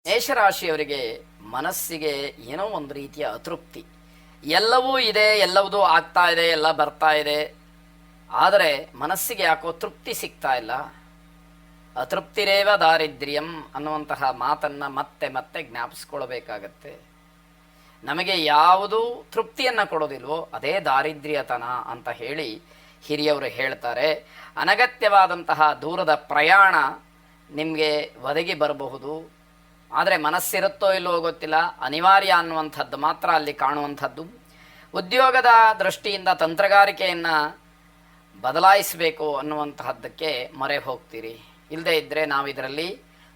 ಮೇಷರಾಶಿಯವರಿಗೆ ಮನಸ್ಸಿಗೆ ಏನೋ ಒಂದು ರೀತಿಯ ಅತೃಪ್ತಿ. ಎಲ್ಲವೂ ಇದೆ, ಎಲ್ಲವೂ ಆಗ್ತಾ ಇದೆ, ಎಲ್ಲ ಬರ್ತಾ ಇದೆ, ಆದರೆ ಮನಸ್ಸಿಗೆ ಯಾಕೋ ತೃಪ್ತಿ ಸಿಗ್ತಾ ಇಲ್ಲ. ಅತೃಪ್ತಿರೇವ ದಾರಿದ್ರ್ಯಂ ಅನ್ನುವಂತಹ ಮಾತನ್ನು ಮತ್ತೆ ಮತ್ತೆ ಜ್ಞಾಪಿಸ್ಕೊಳ್ಬೇಕಾಗತ್ತೆ. ನಮಗೆ ಯಾವುದು ತೃಪ್ತಿಯನ್ನು ಕೊಡೋದಿಲ್ವೋ ಅದೇ ದಾರಿದ್ರ್ಯತನ ಅಂತ ಹೇಳಿ ಹಿರಿಯವರು ಹೇಳ್ತಾರೆ. ಅನಗತ್ಯವಾದಂತಹ ದೂರದ ಪ್ರಯಾಣ ನಿಮಗೆ ಒದಗಿ ಬರಬಹುದು, ಆದರೆ ಮನಸ್ಸಿರುತ್ತೋ ಇಲ್ಲವೋ ಗೊತ್ತಿಲ್ಲ, ಅನಿವಾರ್ಯ ಅನ್ನುವಂಥದ್ದು ಮಾತ್ರ ಅಲ್ಲಿ ಕಾಣುವಂಥದ್ದು. ಉದ್ಯೋಗದ ದೃಷ್ಟಿಯಿಂದ ತಂತ್ರಗಾರಿಕೆಯನ್ನು ಬದಲಾಯಿಸಬೇಕು ಅನ್ನುವಂತಹದ್ದಕ್ಕೆ ಮೊರೆ ಹೋಗ್ತೀರಿ. ಇಲ್ಲದೇ ಇದ್ದರೆ ನಾವು ಇದರಲ್ಲಿ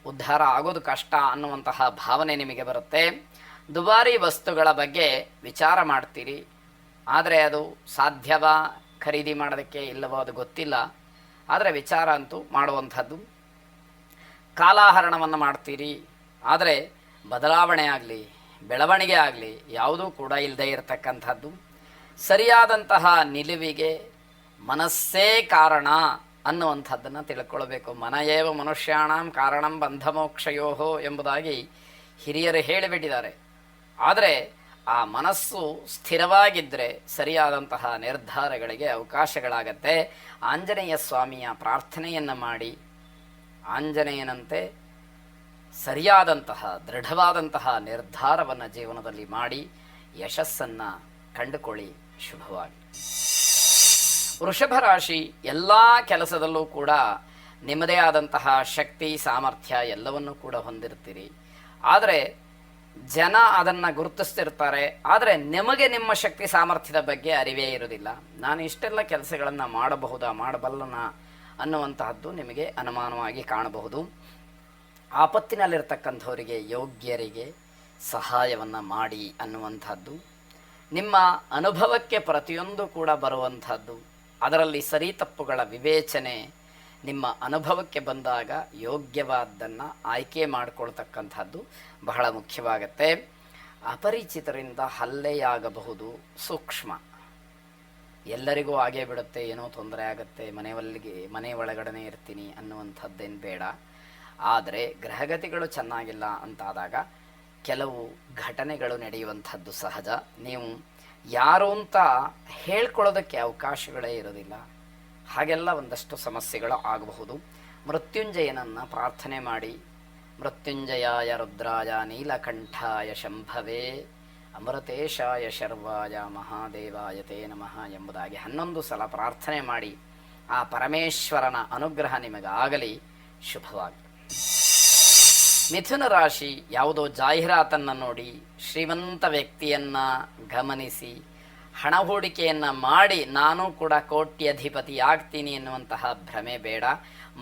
ಉದ್ಧಾರ ಆಗೋದು ಕಷ್ಟ ಅನ್ನುವಂತಹ ಭಾವನೆ ನಿಮಗೆ ಬರುತ್ತೆ. ದುಬಾರಿ ವಸ್ತುಗಳ ಬಗ್ಗೆ ವಿಚಾರ ಮಾಡ್ತೀರಿ, ಆದರೆ ಅದು ಸಾಧ್ಯವಾ ಖರೀದಿ ಮಾಡೋದಕ್ಕೆ ಇಲ್ಲವೋ ಅದು ಗೊತ್ತಿಲ್ಲ, ಆದರೆ ವಿಚಾರ ಅಂತೂ ಮಾಡುವಂಥದ್ದು. ಕಾಲಾಹರಣವನ್ನು ಮಾಡ್ತೀರಿ, ಆದರೆ ಬದಲಾವಣೆ ಆಗಲಿ ಬೆಳವಣಿಗೆ ಆಗಲಿ ಯಾವುದೂ ಕೂಡ ಇಲ್ಲದೇ ಇರತಕ್ಕಂಥದ್ದು. ಸರಿಯಾದಂತಹ ನಿಲುವಿಗೆ ಮನಸ್ಸೇ ಕಾರಣ ಅನ್ನುವಂಥದ್ದನ್ನು ತಿಳ್ಕೊಳ್ಬೇಕು. ಮನಯೇವ ಮನುಷ್ಯಾಣಂ ಕಾರಣಂ ಬಂಧಮೋಕ್ಷಯೋಹೋ ಎಂಬುದಾಗಿ ಹಿರಿಯರು ಹೇಳಿಬಿಟ್ಟಿದ್ದಾರೆ. ಆದರೆ ಆ ಮನಸ್ಸು ಸ್ಥಿರವಾಗಿದ್ದರೆ ಸರಿಯಾದಂತಹ ನಿರ್ಧಾರಗಳಿಗೆ ಅವಕಾಶಗಳಾಗತ್ತೆ. ಆಂಜನೇಯ ಸ್ವಾಮಿಯ ಪ್ರಾರ್ಥನೆಯನ್ನು ಮಾಡಿ ಆಂಜನೇಯನಂತೆ ಸರಿಯಾದಂತಹ ದೃಢವಾದಂತಹ ನಿರ್ಧಾರವನ್ನು ಜೀವನದಲ್ಲಿ ಮಾಡಿ ಯಶಸ್ಸನ್ನು ಕಂಡುಕೊಳ್ಳಿ. ಶುಭವಾಗಿ. ವೃಷಭ ರಾಶಿ ಎಲ್ಲ ಕೆಲಸದಲ್ಲೂ ಕೂಡ ನಿಮ್ಮದೇ ಆದಂತಹ ಶಕ್ತಿ ಸಾಮರ್ಥ್ಯ ಎಲ್ಲವನ್ನೂ ಕೂಡ ಹೊಂದಿರ್ತೀರಿ, ಆದರೆ ಜನ ಅದನ್ನು ಗುರುತಿಸ್ತಿರ್ತಾರೆ. ಆದರೆ ನಿಮಗೆ ನಿಮ್ಮ ಶಕ್ತಿ ಸಾಮರ್ಥ್ಯದ ಬಗ್ಗೆ ಅರಿವೇ ಇರೋದಿಲ್ಲ. ನಾನು ಇಷ್ಟೆಲ್ಲ ಕೆಲಸಗಳನ್ನು ಮಾಡಬಲ್ಲನ ಅನ್ನುವಂತಹದ್ದು ನಿಮಗೆ ಅನುಮಾನವಾಗಿ ಕಾಣಬಹುದು. ಆಪತ್ತಿನಲ್ಲಿರ್ತಕ್ಕಂಥವರಿಗೆ ಯೋಗ್ಯರಿಗೆ ಸಹಾಯವನ್ನು ಮಾಡಿ ಅನ್ನುವಂಥದ್ದು ನಿಮ್ಮ ಅನುಭವಕ್ಕೆ ಪ್ರತಿಯೊಂದು ಕೂಡ ಬರುವಂಥದ್ದು. ಅದರಲ್ಲಿ ಸರಿ ತಪ್ಪುಗಳ ವಿವೇಚನೆ ನಿಮ್ಮ ಅನುಭವಕ್ಕೆ ಬಂದಾಗ ಯೋಗ್ಯವಾದ್ದನ್ನು ಆಯ್ಕೆ ಮಾಡಿಕೊಳ್ತಕ್ಕಂಥದ್ದು ಬಹಳ ಮುಖ್ಯವಾಗತ್ತೆ. ಅಪರಿಚಿತರಿಂದ ಹಲ್ಲೆಯಾಗಬಹುದು, ಸೂಕ್ಷ್ಮ. ಎಲ್ಲರಿಗೂ ಆಗೇ ಬಿಡುತ್ತೆ, ಏನೋ ತೊಂದರೆ ಆಗುತ್ತೆ, ಮನೆ ಒಳಗಡೆ ಇರ್ತೀನಿ ಅನ್ನುವಂಥದ್ದೇನು ಬೇಡ. ಆದರೆ ಗ್ರಹಗತಿಗಳು ಚೆನ್ನಾಗಿಲ್ಲ ಅಂತಾದಾಗ ಕೆಲವು ಘಟನೆಗಳು ನಡೆಯುವಂಥದ್ದು ಸಹಜ. ನೀವು ಯಾರು ಅಂತ ಹೇಳ್ಕೊಳ್ಳೋದಕ್ಕೆ ಅವಕಾಶಗಳೇ ಇರೋದಿಲ್ಲ. ಹಾಗೆಲ್ಲ ಒಂದಷ್ಟು ಸಮಸ್ಯೆಗಳು ಆಗಬಹುದು. ಮೃತ್ಯುಂಜಯನನ್ನು ಪ್ರಾರ್ಥನೆ ಮಾಡಿ. ಮೃತ್ಯುಂಜಯಾಯ ರುದ್ರಾಯ ನೀಲಕಂಠಾಯ ಶಂಭವೇ ಅಮೃತೇಶಾಯ ಶರ್ವಾಯ ಮಹಾದೇವಾಯ ತೇ ನಮಃ ಎಂಬುದಾಗಿ 11 ಸಲ ಪ್ರಾರ್ಥನೆ ಮಾಡಿ ಆ ಪರಮೇಶ್ವರನ ಅನುಗ್ರಹ ನಿಮಗಾಗಲಿ. ಶುಭವಾಗಿ. ಮಿಥುನ ರಾಶಿ ಯಾವುದೋ ಜಾಹೀರಾತನ್ನು ನೋಡಿ ಶ್ರೀಮಂತ ವ್ಯಕ್ತಿಯನ್ನು ಗಮನಿಸಿ ಹಣ ಹೂಡಿಕೆಯನ್ನು ಮಾಡಿ ನಾನು ಕೂಡ ಕೋಟ್ಯಧಿಪತಿ ಆಗ್ತೀನಿ ಎನ್ನುವಂತಹ ಭ್ರಮೆ ಬೇಡ.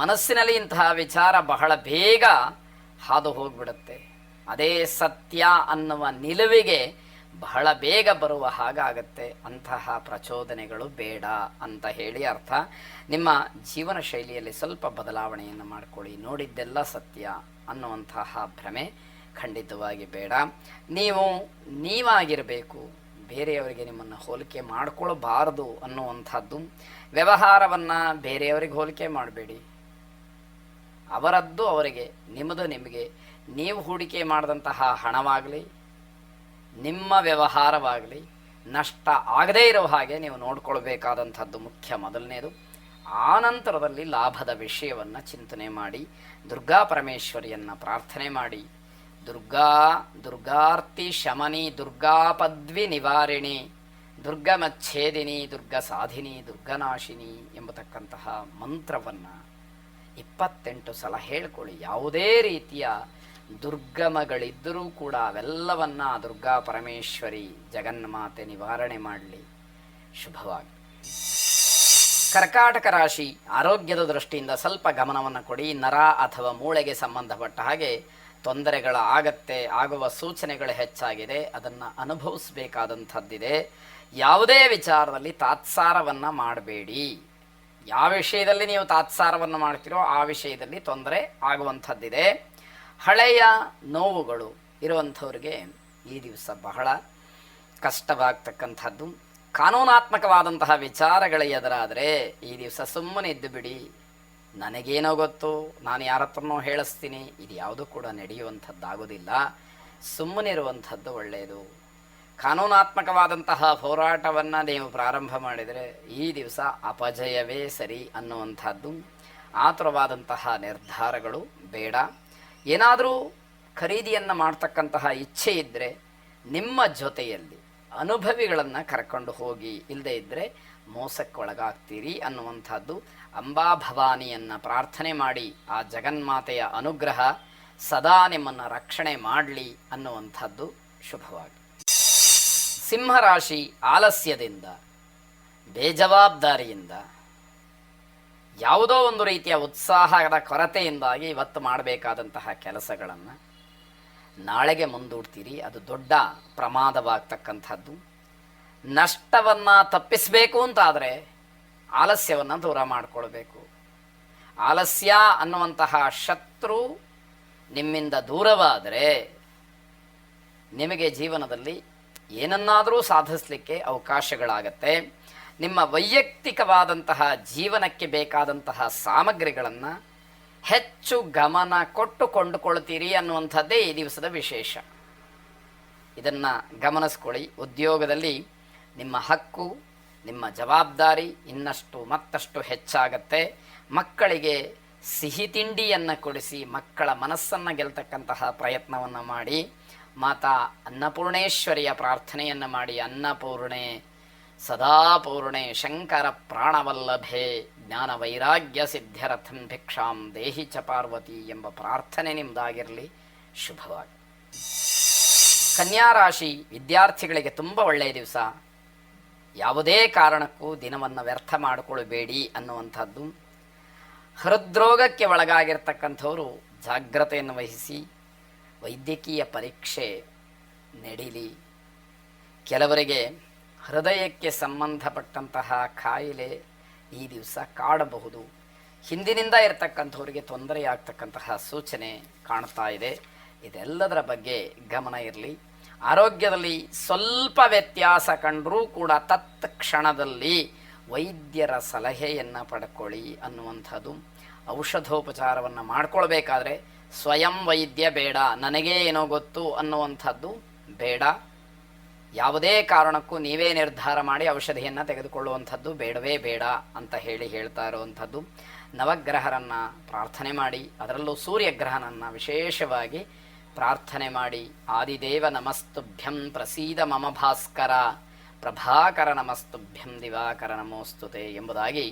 ಮನಸ್ಸಿನಲ್ಲಿ ಇಂತಹ ವಿಚಾರ ಬಹಳ ಬೇಗ ಹಾದು ಹೋಗಿಬಿಡುತ್ತೆ. ಅದೇ ಸತ್ಯ ಅನ್ನುವ ನಿಲುವಿಗೆ ಬಹಳ ಬೇಗ ಬರುವ ಹಾಗಾಗತ್ತೆ. ಅಂತಹ ಪ್ರಚೋದನೆಗಳು ಬೇಡ ಅಂತ ಹೇಳಿ ಅರ್ಥ. ನಿಮ್ಮ ಜೀವನ ಶೈಲಿಯಲ್ಲಿ ಸ್ವಲ್ಪ ಬದಲಾವಣೆಯನ್ನು ಮಾಡಿಕೊಳ್ಳಿ. ನೋಡಿದ್ದೆಲ್ಲ ಸತ್ಯ ಅನ್ನುವಂತಹ ಭ್ರಮೆ ಖಂಡಿತವಾಗಿ ಬೇಡ. ನೀವಾಗಿರಬೇಕು, ಬೇರೆಯವರಿಗೆ ನಿಮ್ಮನ್ನು ಹೋಲಿಕೆ ಮಾಡಿಕೊಳ್ಳಬಾರದು ಅನ್ನುವಂಥದ್ದು. ವ್ಯವಹಾರವನ್ನು ಬೇರೆಯವರಿಗೆ ಹೋಲಿಕೆ ಮಾಡಬೇಡಿ. ಅವರದ್ದು ಅವರಿಗೆ, ನಿಮ್ಮದು ನಿಮಗೆ. ನೀವು ಹೂಡಿಕೆ ಮಾಡಿದಂತಹ ಹಣವಾಗಲಿ ನಿಮ್ಮ ವ್ಯವಹಾರವಾಗಲಿ ನಷ್ಟ ಆಗದೇ ಇರೋ ಹಾಗೆ ನೀವು ನೋಡ್ಕೊಳ್ಬೇಕಾದಂಥದ್ದು ಮುಖ್ಯ, ಮೊದಲನೇದು. ಆನಂತರದಲ್ಲಿ ಲಾಭದ ವಿಷಯವನ್ನು ಚಿಂತನೆ ಮಾಡಿ ದುರ್ಗಾ ಪರಮೇಶ್ವರಿಯನ್ನು ಪ್ರಾರ್ಥನೆ ಮಾಡಿ. ದುರ್ಗಾರ್ತಿ ಶಮನಿ, ದುರ್ಗಾಪದ್ವಿ ನಿವಾರಿಣಿ, ದುರ್ಗಮಚ್ಛೇದಿನಿ, ದುರ್ಗ ಸಾಧಿನಿ, ದುರ್ಗನಾಶಿನಿ ಎಂಬತಕ್ಕಂತಹ ಮಂತ್ರವನ್ನು 28 ಸಲ ಹೇಳ್ಕೊಳ್ಳಿ. ಯಾವುದೇ ರೀತಿಯ ದುರ್ಗಮಗಳಿದ್ದರೂ ಕೂಡ ಅವೆಲ್ಲವನ್ನ ದುರ್ಗಾ ಪರಮೇಶ್ವರಿ ಜಗನ್ಮಾತೆ ನಿವಾರಣೆ ಮಾಡಲಿ. ಶುಭವಾಗಿ. ಕರ್ಕಾಟಕ ರಾಶಿ ಆರೋಗ್ಯದ ದೃಷ್ಟಿಯಿಂದ ಸ್ವಲ್ಪ ಗಮನವನ್ನು ಕೊಡಿ. ನರ ಅಥವಾ ಮೂಳೆಗೆ ಸಂಬಂಧಪಟ್ಟ ಹಾಗೆ ತೊಂದರೆಗಳು ಆಗುವ ಸೂಚನೆಗಳು ಹೆಚ್ಚಾಗಿದೆ. ಅದನ್ನು ಅನುಭವಿಸಬೇಕಾದಂಥದ್ದಿದೆ. ಯಾವುದೇ ವಿಚಾರದಲ್ಲಿ ತಾತ್ಸಾರವನ್ನು ಮಾಡಬೇಡಿ. ಯಾವ ವಿಷಯದಲ್ಲಿ ನೀವು ತಾತ್ಸಾರವನ್ನು ಮಾಡ್ತೀರೋ ಆ ವಿಷಯದಲ್ಲಿ ತೊಂದರೆ ಆಗುವಂಥದ್ದಿದೆ. ಹಳೆಯ ನೋವುಗಳು ಇರುವಂಥವ್ರಿಗೆ ಈ ದಿವಸ ಬಹಳ ಕಷ್ಟವಾಗ್ತಕ್ಕಂಥದ್ದು. ಕಾನೂನಾತ್ಮಕವಾದಂತಹ ವಿಚಾರಗಳ ಎದುರಾದರೆ ಈ ದಿವಸ ಸುಮ್ಮನೆ ಇದ್ದು ಬಿಡಿ. ನನಗೇನೋ ಗೊತ್ತು, ನಾನು ಯಾರ ಹತ್ರನೋ ಹೇಳಿಸ್ತೀನಿ, ಇದು ಯಾವುದೂ ಕೂಡ ನಡೆಯುವಂಥದ್ದಾಗೋದಿಲ್ಲ. ಸುಮ್ಮನಿರುವಂಥದ್ದು ಒಳ್ಳೆಯದು. ಕಾನೂನಾತ್ಮಕವಾದಂತಹ ಹೋರಾಟವನ್ನು ನೀವು ಪ್ರಾರಂಭ ಮಾಡಿದರೆ ಈ ದಿವಸ ಅಪಜಯವೇ ಸರಿ ಅನ್ನುವಂಥದ್ದು. ಆತುರವಾದಂತಹ ನಿರ್ಧಾರಗಳು ಬೇಡ. ಏನಾದರೂ ಖರೀದಿಯನ್ನು ಮಾಡ್ತಕ್ಕಂತಹ ಇಚ್ಛೆ ಇದ್ದರೆ ನಿಮ್ಮ ಜೊತೆಯಲ್ಲಿ ಅನುಭವಿಗಳನ್ನು ಕರ್ಕೊಂಡು ಹೋಗಿ, ಇಲ್ಲದೇ ಇದ್ದರೆ ಮೋಸಕ್ಕೊಳಗಾಗ್ತೀರಿ ಅನ್ನುವಂಥದ್ದು. ಅಂಬಾ ಭವಾನಿಯನ್ನು ಪ್ರಾರ್ಥನೆ ಮಾಡಿ ಆ ಜಗನ್ಮಾತೆಯ ಅನುಗ್ರಹ ಸದಾ ನಿಮ್ಮನ್ನು ರಕ್ಷಣೆ ಮಾಡಲಿ ಅನ್ನುವಂಥದ್ದು ಶುಭವಾಗಿ. ಸಿಂಹರಾಶಿ ಆಲಸ್ಯದಿಂದ, ಬೇಜವಾಬ್ದಾರಿಯಿಂದ, ಯಾವುದೋ ಒಂದು ರೀತಿಯ ಉತ್ಸಾಹದ ಕೊರತೆಯಿಂದಾಗಿ ಇವತ್ತು ಮಾಡಬೇಕಾದಂತಹ ಕೆಲಸಗಳನ್ನು ನಾಳೆಗೆ ಮುಂದೂಡ್ತೀರಿ. ಅದು ದೊಡ್ಡ ಪ್ರಮಾದವಾಗ್ತಕ್ಕಂಥದ್ದು. ನಷ್ಟವನ್ನು ತಪ್ಪಿಸಬೇಕು ಅಂತಾದರೆ ಆಲಸ್ಯವನ್ನು ದೂರ ಮಾಡಿಕೊಳ್ಬೇಕು. ಆಲಸ್ಯ ಅನ್ನುವಂತಹ ಶತ್ರು ನಿಮ್ಮಿಂದ ದೂರವಾದರೆ ನಿಮಗೆ ಜೀವನದಲ್ಲಿ ಏನನ್ನಾದರೂ ಸಾಧಿಸಲಿಕ್ಕೆ ಅವಕಾಶಗಳಾಗತ್ತೆ. ನಿಮ್ಮ ವೈಯಕ್ತಿಕವಾದಂತಹ ಜೀವನಕ್ಕೆ ಬೇಕಾದಂತಹ ಸಾಮಗ್ರಿಗಳನ್ನು ಹೆಚ್ಚು ಗಮನ ಕೊಟ್ಟು ಕೊಂಡುಕೊಳ್ತೀರಿ ಅನ್ನುವಂಥದ್ದೇ ಈ ದಿವಸದ ವಿಶೇಷ. ಇದನ್ನು ಗಮನಿಸ್ಕೊಳ್ಳಿ. ಉದ್ಯೋಗದಲ್ಲಿ ನಿಮ್ಮ ಹಕ್ಕು, ನಿಮ್ಮ ಜವಾಬ್ದಾರಿ ಇನ್ನಷ್ಟು ಮತ್ತಷ್ಟು ಹೆಚ್ಚಾಗತ್ತೆ. ಮಕ್ಕಳಿಗೆ ಸಿಹಿ ತಿಂಡಿಯನ್ನು ಕೊಡಿಸಿ ಮಕ್ಕಳ ಮನಸ್ಸನ್ನು ಗೆಲ್ತಕ್ಕಂತಹ ಪ್ರಯತ್ನವನ್ನು ಮಾಡಿ. ಮಾತಾ ಅನ್ನಪೂರ್ಣೇಶ್ವರಿಯ ಪ್ರಾರ್ಥನೆಯನ್ನು ಮಾಡಿ. ಅನ್ನಪೂರ್ಣೆ ಸದಾಪೂರ್ಣೆ ಶಂಕರ ಪ್ರಾಣವಲ್ಲಭೆ ಜ್ಞಾನ ವೈರಾಗ್ಯ ಸಿದ್ಧ್ಯರಥಂ ಭಿಕ್ಷಾಂ ದೇಹಿ ಚ ಪಾರ್ವತಿ ಎಂಬ ಪ್ರಾರ್ಥನೆ ನಿಮ್ಮದಾಗಿರಲಿ. ಶುಭವಾಗಿ. ಕನ್ಯಾ ರಾಶಿ ವಿದ್ಯಾರ್ಥಿಗಳಿಗೆ ತುಂಬ ಒಳ್ಳೆಯ ದಿವಸ. ಯಾವುದೇ ಕಾರಣಕ್ಕೂ ದಿನವನ್ನು ವ್ಯರ್ಥ ಮಾಡಿಕೊಳ್ಳಬೇಡಿ ಅನ್ನುವಂಥದ್ದು. ಹೃದ್ರೋಗಕ್ಕೆ ಒಳಗಾಗಿರ್ತಕ್ಕಂಥವರು ಜಾಗ್ರತೆಯನ್ನು ವಹಿಸಿ ವೈದ್ಯಕೀಯ ಪರೀಕ್ಷೆ ನಡೀಲಿ. ಕೆಲವರಿಗೆ ಹೃದಯಕ್ಕೆ ಸಂಬಂಧಪಟ್ಟಂತಹ ಕಾಯಿಲೆ ಈ ದಿವಸ ಕಾಡಬಹುದು. ಹಿಂದಿನಿಂದ ಇರತಕ್ಕಂಥವರಿಗೆ ತೊಂದರೆಯಾಗ್ತಕ್ಕಂತಹ ಸೂಚನೆ ಕಾಣ್ತಾ ಇದೆ. ಇದೆಲ್ಲದರ ಬಗ್ಗೆ ಗಮನ ಇರಲಿ. ಆರೋಗ್ಯದಲ್ಲಿ ಸ್ವಲ್ಪ ವ್ಯತ್ಯಾಸ ಕಂಡರೂ ಕೂಡ ತತ್ಕ್ಷಣದಲ್ಲಿ ವೈದ್ಯರ ಸಲಹೆಯನ್ನು ಪಡ್ಕೊಳ್ಳಿ ಅನ್ನುವಂಥದ್ದು. ಔಷಧೋಪಚಾರವನ್ನು ಮಾಡ್ಕೊಳ್ಬೇಕಾದ್ರೆ ಸ್ವಯಂ ವೈದ್ಯ ಬೇಡ, ನನಗೇ ಏನೋ ಗೊತ್ತು ಅನ್ನುವಂಥದ್ದು ಬೇಡ. ಯಾವುದೇ ಕಾರಣಕ್ಕೂ ನೀವೇ ನಿರ್ಧಾರ ಮಾಡಿ ಔಷಧಿಯನ್ನು ತೆಗೆದುಕೊಳ್ಳುವಂಥದ್ದು ಬೇಡವೇ ಬೇಡ ಅಂತ ಹೇಳ್ತಾ ಇರುವಂಥದ್ದು. ನವಗ್ರಹರನ್ನು ಪ್ರಾರ್ಥನೆ ಮಾಡಿ, ಅದರಲ್ಲೂ ಸೂರ್ಯಗ್ರಹನನ್ನು ವಿಶೇಷವಾಗಿ ಪ್ರಾರ್ಥನೆ ಮಾಡಿ. ಆದಿದೇವ ನಮಸ್ತುಭ್ಯಂ ಪ್ರಸೀದ ಮಮ ಭಾಸ್ಕರ, ಪ್ರಭಾಕರ ನಮಸ್ತುಭ್ಯಂ ದಿವಾಕರ ನಮೋಸ್ತುತೆ ಎಂಬುದಾಗಿ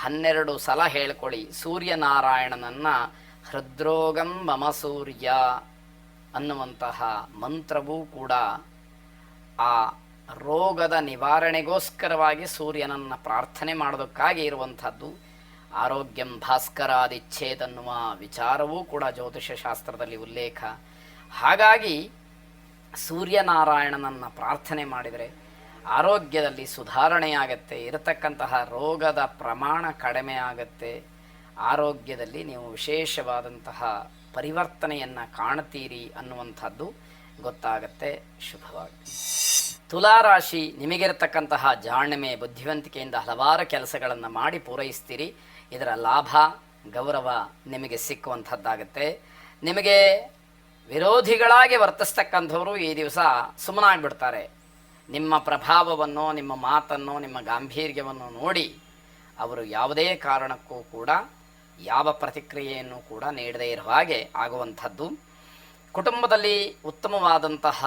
12 ಸಲ ಹೇಳ್ಕೊಳ್ಳಿ. ಸೂರ್ಯನಾರಾಯಣನನ್ನು ಹೃದ್ರೋಗಂ ಮಮ ಸೂರ್ಯ ಅನ್ನುವಂತಹ ಮಂತ್ರವೂ ಕೂಡ ಆ ರೋಗದ ನಿವಾರಣೆಗೋಸ್ಕರವಾಗಿ ಸೂರ್ಯನನ್ನು ಪ್ರಾರ್ಥನೆ ಮಾಡೋದಕ್ಕಾಗಿ ಇರುವಂಥದ್ದು. ಆರೋಗ್ಯಂ ಭಾಸ್ಕರಾದಿಚ್ಛೇದನ್ನುವ ವಿಚಾರವೂ ಕೂಡ ಜ್ಯೋತಿಷ್ಯ ಶಾಸ್ತ್ರದಲ್ಲಿ ಉಲ್ಲೇಖ. ಹಾಗಾಗಿ ಸೂರ್ಯನಾರಾಯಣನನ್ನು ಪ್ರಾರ್ಥನೆ ಮಾಡಿದರೆ ಆರೋಗ್ಯದಲ್ಲಿ ಸುಧಾರಣೆಯಾಗತ್ತೆ. ಇರತಕ್ಕಂತಹ ರೋಗದ ಪ್ರಮಾಣ ಕಡಿಮೆ ಆಗತ್ತೆ. ಆರೋಗ್ಯದಲ್ಲಿ ನೀವು ವಿಶೇಷವಾದಂತಹ ಪರಿವರ್ತನೆಯನ್ನು ಕಾಣ್ತೀರಿ ಅನ್ನುವಂಥದ್ದು ಗೊತ್ತಾಗತ್ತೆ. ಶುಭವಾಗಿ. ತುಲಾರಾಶಿ ನಿಮಗಿರತಕ್ಕಂತಹ ಜಾಣ್ಮೆ ಬುದ್ಧಿವಂತಿಕೆಯಿಂದ ಹಲವಾರು ಕೆಲಸಗಳನ್ನು ಮಾಡಿ ಪೂರೈಸ್ತೀರಿ. ಇದರ ಲಾಭ ಗೌರವ ನಿಮಗೆ ಸಿಕ್ಕುವಂಥದ್ದಾಗತ್ತೆ. ನಿಮಗೆ ವಿರೋಧಿಗಳಾಗಿ ವರ್ತಿಸ್ತಕ್ಕಂಥವರು ಈ ದಿವಸ ಸುಮ್ಮನಾಗ್ಬಿಡ್ತಾರೆ. ನಿಮ್ಮ ಪ್ರಭಾವವನ್ನು, ನಿಮ್ಮ ಮಾತನ್ನು, ನಿಮ್ಮ ಗಾಂಭೀರ್ಯವನ್ನು ನೋಡಿ ಅವರು ಯಾವುದೇ ಕಾರಣಕ್ಕೂ ಕೂಡ ಯಾವ ಪ್ರತಿಕ್ರಿಯೆಯನ್ನು ಕೂಡ ನೀಡದೇ ಇರುವ ಹಾಗೆ ಆಗುವಂಥದ್ದು. ಕುಟುಂಬದಲ್ಲಿ ಉತ್ತಮವಾದಂತಹ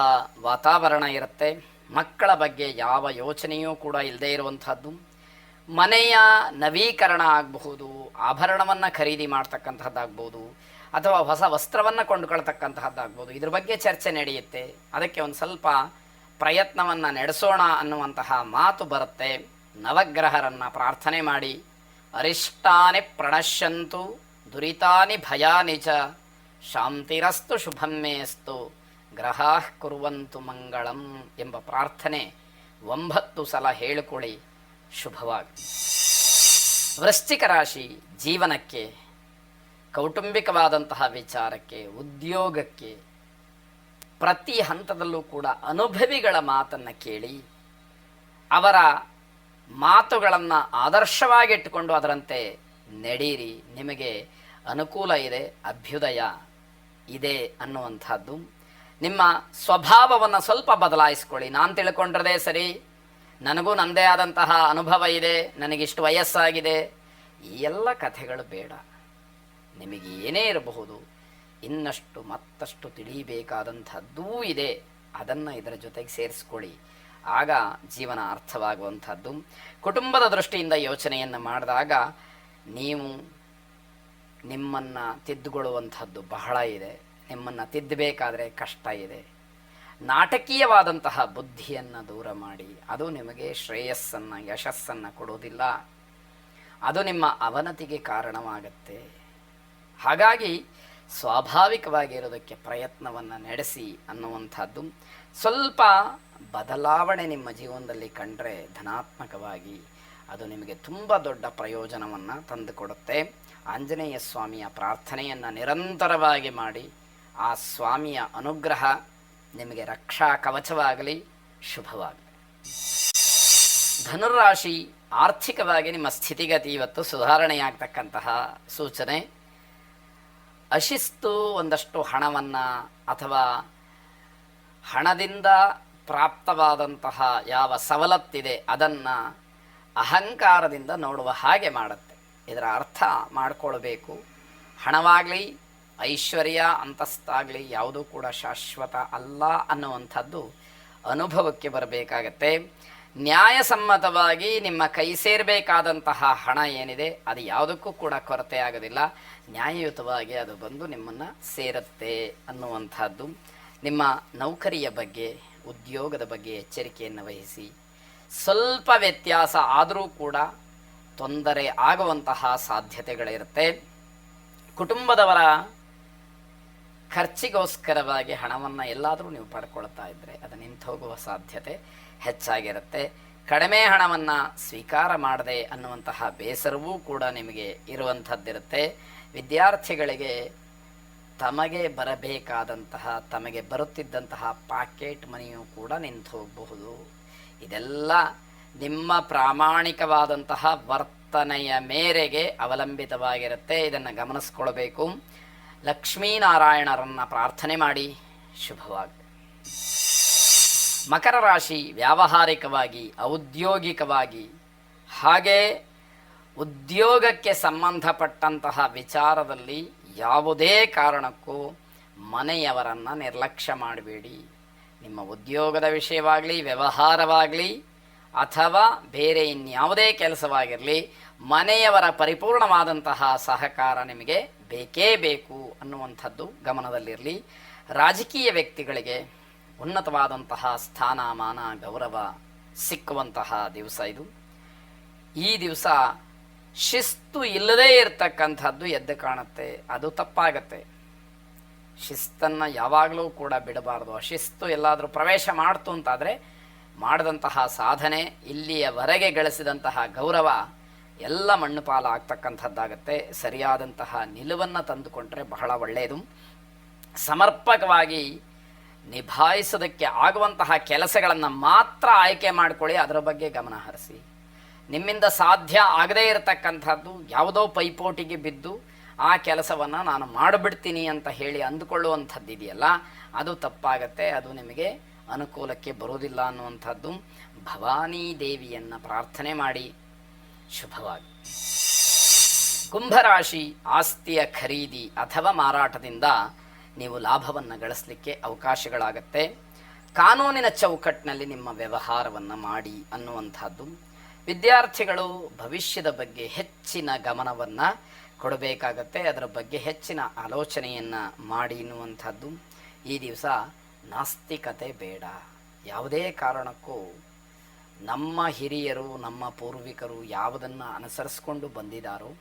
ವಾತಾವರಣ ಇರುತ್ತೆ. ಮಕ್ಕಳ ಬಗ್ಗೆ ಯಾವ ಯೋಚನೆಯೂ ಕೂಡ ಇಲ್ಲದೇ ಇರುವಂಥದ್ದು. ಮನೆಯ ನವೀಕರಣ ಆಗಬಹುದು, ಆಭರಣವನ್ನು ಖರೀದಿ ಮಾಡ್ತಕ್ಕಂಥದ್ದಾಗ್ಬೋದು, ಅಥವಾ ಹೊಸ ವಸ್ತ್ರವನ್ನು ಕೊಂಡುಕೊಳ್ತಕ್ಕಂತಹದ್ದಾಗ್ಬೋದು. ಇದ್ರ ಬಗ್ಗೆ ಚರ್ಚೆ ನಡೆಯುತ್ತೆ. ಅದಕ್ಕೆ ಒಂದು ಸ್ವಲ್ಪ ಪ್ರಯತ್ನವನ್ನು ನಡೆಸೋಣ ಅನ್ನುವಂತಹ ಮಾತು ಬರುತ್ತೆ. ನವಗ್ರಹರನ್ನು ಪ್ರಾರ್ಥನೆ ಮಾಡಿ. ಅರಿಷ್ಟಾನಿ ಪ್ರಣಶ್ಯಂತು ದುರಿತಾನಿ ಭಯಾನಿ ಚ ಶಾಂತಿರಸ್ತು ಶುಭಮೇಸ್ತು ಗ್ರಹಾಃ ಕುರ್ವಂತು ಮಂಗಳಂ ಎಂಬ ಪ್ರಾರ್ಥನೆ 9 ಸಲ ಹೇಳಿಕೊಳ್ಳಿ. ಶುಭವಾಗಿ. ವೃಶ್ಚಿಕ ರಾಶಿ ಜೀವನಕ್ಕೆ, ಕೌಟುಂಬಿಕವಾದಂತಹ ವಿಚಾರಕ್ಕೆ, ಉದ್ಯೋಗಕ್ಕೆ ಪ್ರತಿ ಹಂತದಲ್ಲೂ ಕೂಡ ಅನುಭವಿಗಳ ಮಾತನ್ನು ಕೇಳಿ ಅವರ ಮಾತುಗಳನ್ನು ಆದರ್ಶವಾಗಿಟ್ಟುಕೊಂಡು ಅದರಂತೆ ನಡೀರಿ, ನಿಮಗೆ ಅನುಕೂಲ ಇದೆ, ಅಭ್ಯುದಯ ಇದೆ ಅನ್ನುವಂಥದ್ದು. ನಿಮ್ಮ ಸ್ವಭಾವವನ್ನು ಸ್ವಲ್ಪ ಬದಲಾಯಿಸ್ಕೊಳ್ಳಿ. ನಾನು ತಿಳ್ಕೊಂಡ್ರದೇ ಸರಿ, ನನಗೂ ನನ್ನದೇ ಆದಂತಹ ಅನುಭವ ಇದೆ, ನನಗಿಷ್ಟು ವಯಸ್ಸಾಗಿದೆ, ಈ ಎಲ್ಲ ಕಥೆಗಳು ಬೇಡ. ನಿಮಗೆ ಏನೇ ಇರಬಹುದು, ಇನ್ನಷ್ಟು ಮತ್ತಷ್ಟು ತಿಳಿಯಬೇಕಾದಂಥದ್ದೂ ಇದೆ, ಅದನ್ನು ಇದರ ಜೊತೆಗೆ ಸೇರಿಸ್ಕೊಳ್ಳಿ. ಆಗ ಜೀವನ ಅರ್ಥವಾಗುವಂಥದ್ದು. ಕುಟುಂಬದ ದೃಷ್ಟಿಯಿಂದ ಯೋಚನೆಯನ್ನು ಮಾಡಿದಾಗ ನೀವು ನಿಮ್ಮನ್ನು ತಿದ್ದುಕೊಳ್ಳುವಂಥದ್ದು ಬಹಳ ಇದೆ, ನಿಮ್ಮನ್ನು ತಿದ್ದಬೇಕಾದ್ರೆ ಕಷ್ಟ ಇದೆ. ನಾಟಕೀಯವಾದಂತಹ ಬುದ್ಧಿಯನ್ನು ದೂರ ಮಾಡಿ, ಅದು ನಿಮಗೆ ಶ್ರೇಯಸ್ಸನ್ನು, ಯಶಸ್ಸನ್ನು ಕೊಡೋದಿಲ್ಲ, ಅದು ನಿಮ್ಮ ಅವನತಿಗೆ ಕಾರಣವಾಗತ್ತೆ. ಹಾಗಾಗಿ ಸ್ವಾಭಾವಿಕವಾಗಿರೋದಕ್ಕೆ ಪ್ರಯತ್ನವನ್ನು ನಡೆಸಿ ಅನ್ನುವಂಥದ್ದು. ಸ್ವಲ್ಪ ಬದಲಾವಣೆ ನಿಮ್ಮ ಜೀವನದಲ್ಲಿ ಕಂಡ್ರೆ ಧನಾತ್ಮಕವಾಗಿ ಅದು ನಿಮಗೆ ತುಂಬ ದೊಡ್ಡ ಪ್ರಯೋಜನವನ್ನು ತಂದುಕೊಡುತ್ತೆ. ಆಂಜನೇಯ ಸ್ವಾಮಿಯ ಪ್ರಾರ್ಥನೆಯನ್ನು ನಿರಂತರವಾಗಿ ಮಾಡಿ, ಆ ಸ್ವಾಮಿಯ ಅನುಗ್ರಹ ನಿಮಗೆ ರಕ್ಷಾ ಕವಚವಾಗಲಿ, ಶುಭವಾಗಲಿ. ಧನುರಾಶಿ, ಆರ್ಥಿಕವಾಗಿ ನಿಮ್ಮ ಸ್ಥಿತಿಗತಿ ಇವತ್ತು ಸುಧಾರಣೆಯಾಗ್ತಕ್ಕಂತಹ ಸೂಚನೆ. ಅಶಿಸ್ತು, ಒಂದಷ್ಟು ಹಣವನ್ನು ಅಥವಾ ಹಣದಿಂದ ಪ್ರಾಪ್ತವಾದಂತಹ ಯಾವ ಸವಲತ್ತಿದೆ ಅದನ್ನು ಅಹಂಕಾರದಿಂದ ನೋಡುವ ಹಾಗೆ ಮಾಡುತ್ತೆ. ಇದರ ಅರ್ಥ ಮಾಡಿಕೊಳ್ಬೇಕು. ಹಣವಾಗಲಿ, ಐಶ್ವರ್ಯ, ಅಂತಸ್ತಾಗಲಿ ಯಾವುದೂ ಕೂಡ ಶಾಶ್ವತ ಅಲ್ಲ ಅನ್ನುವಂಥದ್ದು ಅನುಭವಕ್ಕೆ ಬರಬೇಕಾಗತ್ತೆ. ನ್ಯಾಯಸಮ್ಮತವಾಗಿ ನಿಮ್ಮ ಕೈ ಸೇರಬೇಕಾದಂತಹ ಹಣ ಏನಿದೆ ಅದು ಯಾವುದಕ್ಕೂ ಕೂಡ ಕೊರತೆ ಆಗೋದಿಲ್ಲ. ನ್ಯಾಯಯುತವಾಗಿ ಅದು ಬಂದು ನಿಮ್ಮನ್ನು ಸೇರುತ್ತೆ ಅನ್ನುವಂಥದ್ದು. ನಿಮ್ಮ ನೌಕರಿಯ ಬಗ್ಗೆ, ಉದ್ಯೋಗದ ಬಗ್ಗೆ ಎಚ್ಚರಿಕೆಯನ್ನು ವಹಿಸಿ. ಸ್ವಲ್ಪ ವ್ಯತ್ಯಾಸ ಆದರೂ ಕೂಡ ತೊಂದರೆ ಆಗುವಂತಹ ಸಾಧ್ಯತೆಗಳಿರುತ್ತೆ. ಕುಟುಂಬದವರ ಖರ್ಚಿಗೋಸ್ಕರವಾಗಿ ಹಣವನ್ನು ಎಲ್ಲಾದರೂ ನೀವು ಪಡ್ಕೊಳ್ತಾ ಇದ್ದರೆ ಅದು ನಿಂತು ಹೋಗುವ ಸಾಧ್ಯತೆ ಹೆಚ್ಚಾಗಿರುತ್ತೆ. ಕಡಿಮೆ ಹಣವನ್ನು ಸ್ವೀಕಾರ ಮಾಡದೆ ಅನ್ನುವಂತಹ ಬೇಸರವೂ ಕೂಡ ನಿಮಗೆ ಇರುವಂಥದ್ದಿರುತ್ತೆ. ವಿದ್ಯಾರ್ಥಿಗಳಿಗೆ ತಮಗೆ ಬರಬೇಕಾದಂತಹ, ತಮಗೆ ಬರುತ್ತಿದ್ದಂತಹ ಪಾಕೆಟ್ ಮನಿಯೂ ಕೂಡ ನಿಂತು ಹೋಗಬಹುದು. ಇದೆಲ್ಲ ನಿಮ್ಮ ಪ್ರಾಮಾಣಿಕವಾದಂತಹ ವರ್ತನೆಯ ಮೇರೆಗೆ ಅವಲಂಬಿತವಾಗಿರುತ್ತೆ. ಇದನ್ನು ಗಮನಿಸ್ಕೊಳ್ಬೇಕು. ಲಕ್ಷ್ಮೀನಾರಾಯಣರನ್ನು ಪ್ರಾರ್ಥನೆ ಮಾಡಿ, ಶುಭವಾಗಲಿ. ಮಕರ ರಾಶಿ, ವ್ಯಾವಹಾರಿಕವಾಗಿ, ಔದ್ಯೋಗಿಕವಾಗಿ, ಹಾಗೇ ಉದ್ಯೋಗಕ್ಕೆ ಸಂಬಂಧಪಟ್ಟಂತಹ ವಿಚಾರದಲ್ಲಿ ಯಾವುದೇ ಕಾರಣಕ್ಕೂ ಮನೆಯವರನ್ನು ನಿರ್ಲಕ್ಷ್ಯ ಮಾಡಬೇಡಿ. ನಿಮ್ಮ ಉದ್ಯೋಗದ ವಿಷಯವಾಗಲಿ, ವ್ಯವಹಾರವಾಗಲಿ ಅಥವಾ ಬೇರೆ ಇನ್ಯಾವುದೇ ಕೆಲಸವಾಗಿರಲಿ, ಮನೆಯವರ ಪರಿಪೂರ್ಣವಾದಂತಹ ಸಹಕಾರ ನಿಮಗೆ ಬೇಕೇ ಬೇಕು ಅನ್ನುವಂಥದ್ದು ಗಮನದಲ್ಲಿರಲಿ. ರಾಜಕೀಯ ವ್ಯಕ್ತಿಗಳಿಗೆ ಉನ್ನತವಾದಂತಹ ಸ್ಥಾನಮಾನ, ಗೌರವ ಸಿಕ್ಕುವಂತಹ ದಿವಸ ಇದು. ಈ ದಿವಸ ಶಿಸ್ತು ಇಲ್ಲದೇ ಇರತಕ್ಕಂಥದ್ದು ಎದ್ದು ಕಾಣುತ್ತೆ, ಅದು ತಪ್ಪಾಗತ್ತೆ. ಶಿಸ್ತನ್ನು ಯಾವಾಗಲೂ ಕೂಡ ಬಿಡಬಾರ್ದು. ಅಶಿಸ್ತು ಎಲ್ಲಾದರೂ ಪ್ರವೇಶ ಮಾಡ್ತು ಅಂತಾದರೆ ಮಾಡಿದಂತಹ ಸಾಧನೆ, ಇಲ್ಲಿಯವರೆಗೆ ಗಳಿಸಿದಂತಹ ಗೌರವ ಎಲ್ಲ ಮಣ್ಣು ಪಾಲ ಆಗ್ತಕ್ಕಂಥದ್ದಾಗತ್ತೆ. ಸರಿಯಾದಂತಹ ನಿಲುವನ್ನು ತಂದುಕೊಂಡ್ರೆ ಬಹಳ ಒಳ್ಳೆಯದು. ಸಮರ್ಪಕವಾಗಿ ನಿಭಾಯಿಸೋದಕ್ಕೆ ಆಗುವಂತಹ ಕೆಲಸಗಳನ್ನು ಮಾತ್ರ ಆಯ್ಕೆ ಮಾಡಿಕೊಳ್ಳಿ, ಅದರ ಬಗ್ಗೆ ಗಮನ ಹರಿಸಿ. ನಿಮ್ಮಿಂದ ಸಾಧ್ಯ ಆಗದೇ ಇರತಕ್ಕಂಥದ್ದು ಯಾವುದೋ ಪೈಪೋಟಿಗೆ ಬಿದ್ದು ಆ ಕೆಲಸವನ್ನು ನಾನು ಮಾಡಿಬಿಡ್ತೀನಿ ಅಂತ ಹೇಳಿ ಅಂದುಕೊಳ್ಳುವಂಥದ್ದಿದೆಯಲ್ಲ, ಅದು ತಪ್ಪಾಗತ್ತೆ, ಅದು ನಿಮಗೆ ಅನುಕೂಲಕ್ಕೆ ಬರೋದಿಲ್ಲ ಅನ್ನುವಂಥದ್ದು. ಭವಾನಿ ದೇವಿಯನ್ನು ಪ್ರಾರ್ಥನೆ ಮಾಡಿ, ಶುಭವಾಗಿ. ಕುಂಭರಾಶಿ, ಆಸ್ತಿಯ ಖರೀದಿ ಅಥವಾ ಮಾರಾಟದಿಂದ ನೀವು ಲಾಭವನ್ನು ಗಳಿಸಲಿಕ್ಕೆ ಅವಕಾಶಗಳಾಗತ್ತೆ. ಕಾನೂನಿನ ಚೌಕಟ್ಟಿನಲ್ಲಿ ನಿಮ್ಮ ವ್ಯವಹಾರವನ್ನು ಮಾಡಿ ಅನ್ನುವಂಥದ್ದು. ವಿದ್ಯಾರ್ಥಿಗಳು ಭವಿಷ್ಯದ ಬಗ್ಗೆ ಹೆಚ್ಚಿನ ಗಮನವನ್ನು ಕೊಡಬೇಕಾಗತ್ತೆ, ಅದರ ಬಗ್ಗೆ ಹೆಚ್ಚಿನ ಆಲೋಚನೆಯನ್ನು ಮಾಡಿ ಎನ್ನುವಂಥದ್ದು. ಈ ದಿವಸ ನಾಸ್ತಿಕತೆ ಬೇಡ. ಯಾವುದೇ ಕಾರಣಕ್ಕೂ ನಮ್ಮ ಹಿರಿಯರು, ನಮ್ಮ ಪೂರ್ವಿಕರು ಯಾವುದನ್ನು ಅನುಸರಿಸ್ಕೊಂಡು ಬಂದಿದ್ದಾರೋ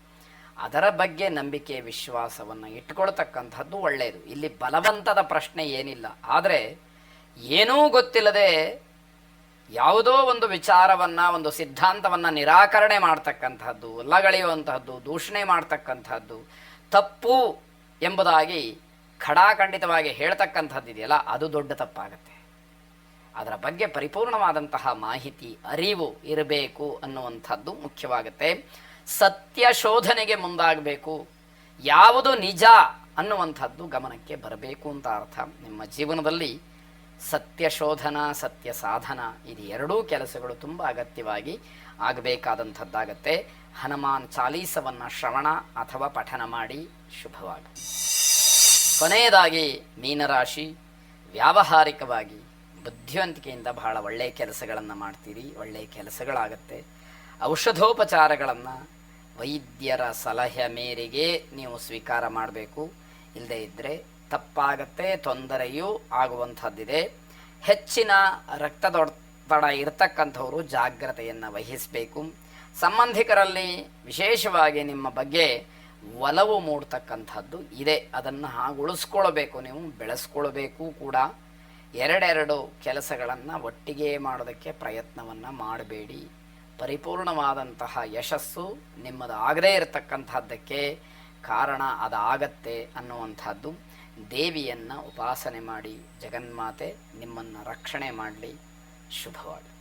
ಅದರ ಬಗ್ಗೆ ನಂಬಿಕೆ, ವಿಶ್ವಾಸವನ್ನು ಇಟ್ಕೊಳ್ತಕ್ಕಂಥದ್ದು ಒಳ್ಳೆಯದು. ಇಲ್ಲಿ ಬಲವಂತದ ಪ್ರಶ್ನೆ ಏನಿಲ್ಲ. ಆದರೆ ಏನೂ ಗೊತ್ತಿಲ್ಲದೆ ಯಾವುದೋ ಒಂದು ವಿಚಾರವನ್ನು, ಒಂದು ಸಿದ್ಧಾಂತವನ್ನು ನಿರಾಕರಣೆ ಮಾಡ್ತಕ್ಕಂಥದ್ದು, ಲಗಳೆಯುವಂತಹದ್ದು, ದೂಷಣೆ ಮಾಡ್ತಕ್ಕಂಥದ್ದು, ತಪ್ಪು ಎಂಬುದಾಗಿ ಖಡಾಖಂಡಿತವಾಗಿ ಹೇಳ್ತಕ್ಕಂಥದ್ದು ಇದೆಯಲ್ಲ, ಅದು ದೊಡ್ಡ ತಪ್ಪಾಗತ್ತೆ. ಅದರ ಬಗ್ಗೆ ಪರಿಪೂರ್ಣವಾದಂತಹ ಮಾಹಿತಿ, ಅರಿವು ಇರಬೇಕು ಅನ್ನುವಂಥದ್ದು ಮುಖ್ಯವಾಗುತ್ತೆ. ಸತ್ಯ ಶೋಧನೆಗೆ ಮುಂದಾಗಬೇಕು. ಯಾವುದು ನಿಜ ಅನ್ನುವಂಥದ್ದು ಗಮನಕ್ಕೆ ಬರಬೇಕು ಅಂತ ಅರ್ಥ. ನಿಮ್ಮ ಜೀವನದಲ್ಲಿ ಸತ್ಯ ಶೋಧನ, ಸತ್ಯ ಸಾಧನ, ಇದು ಎರಡೂ ಕೆಲಸಗಳು ತುಂಬ ಅಗತ್ಯವಾಗಿ ಆಗಬೇಕಾದಂಥದ್ದಾಗತ್ತೆ. ಹನುಮಾನ್ ಚಾಲೀಸವನ್ನು ಶ್ರವಣ ಅಥವಾ ಪಠನ ಮಾಡಿ ಶುಭವಾಗಿ. ಕೊನೆಯದಾಗಿ ಮೀನರಾಶಿ, ವ್ಯಾವಹಾರಿಕವಾಗಿ ಬುದ್ಧಿವಂತಿಕೆಯಿಂದ ಬಹಳ ಒಳ್ಳೆಯ ಕೆಲಸಗಳನ್ನು ಮಾಡ್ತೀರಿ, ಒಳ್ಳೆಯ ಕೆಲಸಗಳಾಗತ್ತೆ. ಔಷಧೋಪಚಾರಗಳನ್ನು ವೈದ್ಯರ ಸಲಹೆ ಮೇರೆಗೆ ನೀವು ಸ್ವೀಕಾರ ಮಾಡಬೇಕು. ಇಲ್ಲದೇ ಇದ್ದರೆ ತಪ್ಪಾಗತ್ತೆ, ತೊಂದರೆಯೂ ಆಗುವಂಥದ್ದಿದೆ. ಹೆಚ್ಚಿನ ರಕ್ತದೊತ್ತಡ ಇರತಕ್ಕಂಥವರು ಜಾಗ್ರತೆಯನ್ನು ವಹಿಸಬೇಕು. ಸಂಬಂಧಿಕರಲ್ಲಿ ವಿಶೇಷವಾಗಿ ನಿಮ್ಮ ಬಗ್ಗೆ ಒಲವು ಮೂಡ್ತಕ್ಕಂಥದ್ದು ಇದೆ. ಅದನ್ನು ಹಾಗೆ ಉಳಿಸ್ಕೊಳ್ಬೇಕು, ನೀವು ಬೆಳೆಸ್ಕೊಳ್ಬೇಕು ಕೂಡ. ಎರಡೆರಡು ಕೆಲಸಗಳನ್ನು ಒಟ್ಟಿಗೆ ಮಾಡೋದಕ್ಕೆ ಪ್ರಯತ್ನವನ್ನು ಮಾಡಬೇಡಿ. ಪರಿಪೂರ್ಣವಾದಂತಹ ಯಶಸ್ಸು ನಿಮ್ಮದು ಆಗದೇ ಇರತಕ್ಕಂಥದ್ದಕ್ಕೆ ಕಾರಣ ಅದಾಗತ್ತೆ ಅನ್ನುವಂಥದ್ದು. ದೇವಿಯನ್ನು ಉಪಾಸನೆ ಮಾಡಿ, ಜಗನ್ಮಾತೆ ನಿಮ್ಮನ್ನು ರಕ್ಷಣೆ ಮಾಡಲಿ. ಶುಭವಾಗಿ.